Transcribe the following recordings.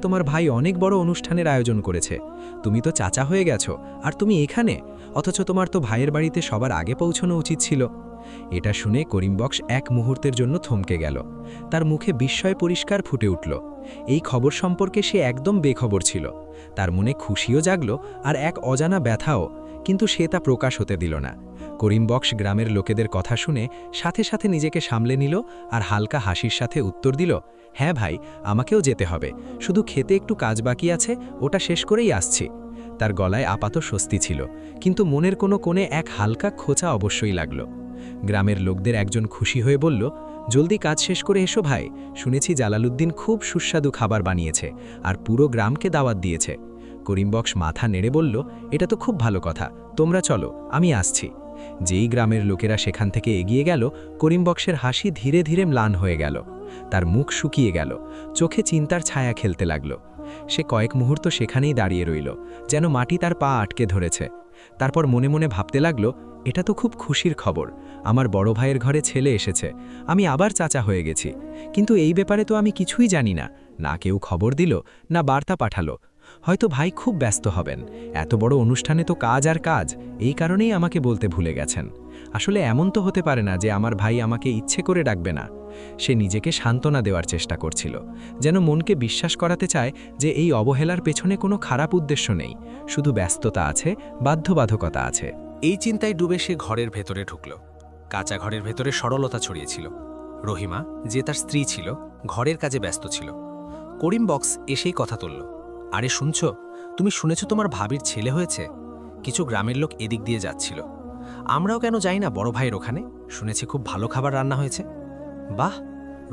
তোমার ভাই অনেক বড় অনুষ্ঠানের আয়োজন করেছে। তুমি তো চাচা হয়ে গেছো, আর তুমি এখানে, অথচ তোমার তো ভাইয়ের বাড়িতে সবার আগে পৌঁছানো উচিত ছিল। এটা শুনে করিম বক্স এক মুহূর্তের জন্য থমকে গেল। তার মুখে বিস্ময় পরিষ্কার ফুটে উঠল। এই খবর সম্পর্কে সে একদম বেখবর ছিল। তার মনে খুশিও জাগল, আর এক অজানা ব্যথাও, কিন্তু সে তা প্রকাশ হতে দিল না। করিম বক্স গ্রামের লোকেদের কথা শুনে সাথে সাথে নিজেকে সামলে নিল, আর হালকা হাসির সাথে উত্তর দিল, হ্যাঁ ভাই, আমাকেও যেতে হবে। শুধু খেতে একটু কাজ বাকি আছে, ওটা শেষ করেই আসছি। তার গলায় আপাত স্বস্তি ছিল, কিন্তু মনের কোনো কোণে এক হালকা খোঁচা অবশ্যই লাগল। গ্রামের লোকদের একজন খুশি হয়ে বলল, জলদি কাজ শেষ করে এসো ভাই, শুনেছি জালালউদ্দিন খুব সুস্বাদু খাবার বানিয়েছে, আর পুরো গ্রামকে দাওয়াত দিয়েছে। করিম বক্স মাথা নেড়ে বলল, এটা তো খুব ভালো কথা, তোমরা চলো, আমি আসছি। যেই গ্রামের লোকেরা সেখান থেকে এগিয়ে গেল, করিম বক্সের হাসি ধীরে ধীরে ম্লান হয়ে গেল। তার মুখ শুকিয়ে গেল, চোখে চিন্তার ছায়া খেলতে লাগল। সে কয়েক মুহূর্ত সেখানেই দাঁড়িয়ে রইল, যেন মাটি তার পা আটকে ধরেছে। তারপর মনে মনে ভাবতে লাগল, এটা তো খুব খুশির খবর, আমার বড় ভাইয়ের ঘরে ছেলে এসেছে, আমি আবার চাচা হয়ে গেছি। কিন্তু এই ব্যাপারে তো আমি কিছুই জানি না, না কেউ খবর দিল, না বার্তা পাঠালো। হয়তো ভাই খুব ব্যস্ত হবেন, এত বড় অনুষ্ঠানে তো কাজ আর কাজ, এই কারণেই আমাকে বলতে ভুলে গেছেন। আসলে এমন তো হতে পারে না যে আমার ভাই আমাকে ইচ্ছে করে ডাকবে না। সে নিজেকে সান্ত্বনা দেওয়ার চেষ্টা করছিল, যেন মনকে বিশ্বাস করাতে চায় যে এই অবহেলার পেছনে কোনো খারাপ উদ্দেশ্য নেই, শুধু ব্যস্ততা আছে, বাধ্যবাধকতা আছে। এই চিন্তায় ডুবে সে ঘরের ভেতরে ঢুকল। কাঁচা ঘরের ভেতরে সরলতা ছড়িয়েছিল। রহিমা, যে তার স্ত্রী ছিল, ঘরের কাজে ব্যস্ত ছিল। করিম বক্স এসেই কথা তুলল, আরে শুনছ, তুমি শুনেছ তোমার ভাবির ছেলে হয়েছে? কিছু গ্রামের লোক এদিক দিয়ে যাচ্ছিল। আমরাও কেন যাই না বড় ভাইয়ের ওখানে, শুনেছি খুব ভালো খাবার রান্না হয়েছে। বাহ!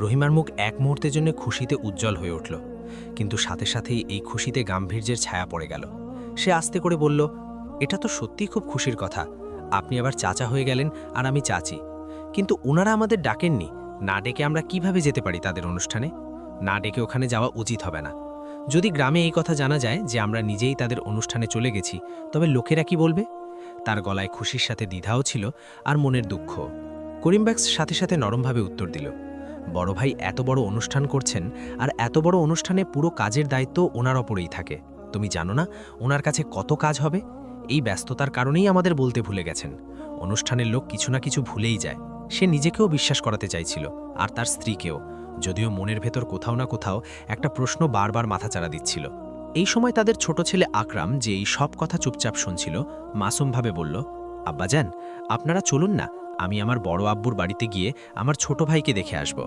রহিমার মুখ এক মুহূর্তের জন্য খুশিতে উজ্জ্বল হয়ে উঠল, কিন্তু সাথে সাথেই এই খুশিতে গাম্ভীর্যের ছায়া পড়ে গেল। সে আস্তে করে বলল, এটা তো সত্যিই খুব খুশির কথা, আপনি আবার চাচা হয়ে গেলেন আর আমি চাচি। কিন্তু ওনারা আমাদের ডাকেননি, না ডেকে আমরা কিভাবে যেতে পারি তাদের অনুষ্ঠানে? না ডেকে ওখানে যাওয়া উচিত হবে না। যদি গ্রামে এই কথা জানা যায় যে আমরা নিজেই তাদের অনুষ্ঠানে চলে গেছি, তবে লোকেরা কি বলবে? তার গলায় খুশির সাথে দ্বিধাও ছিল, আর মনের দুঃখ। করিমব্যাক্স সাথে সাথে নরমভাবে উত্তর দিল, বড় ভাই এত বড় অনুষ্ঠান করছেন, আর এত বড় অনুষ্ঠানে পুরো কাজের দায়িত্ব ওনার ওপরেই থাকে। তুমি জানো না ওনার কাছে কত কাজ হবে? এই ব্যস্ততার কারণেই আমাদের বলতে ভুলে গেছেন। অনুষ্ঠানের লোক কিছু না কিছু ভুলেই যায়। সে নিজেকেও বিশ্বাস করাতে চাইছিল, আর তার স্ত্রীকেও, যদিও মনের ভেতর কোথাও না কোথাও একটা প্রশ্ন বারবার মাথাচাড়া দিচ্ছিল। এই সময় তাদের ছোট ছেলে আকরাম, যে এই সব কথা চুপচাপ শুনছিল, মাসুমভাবে বলল, আব্বাজান, আপনারা চলুন না, আমি আমার বড় আব্বুর বাড়িতে গিয়ে আমার ছোট ভাইকে দেখে আসব।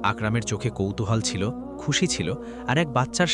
আকরামের চোখে কৌতূহল ছিল, খুশি ছিল, আর এক বাচ্চার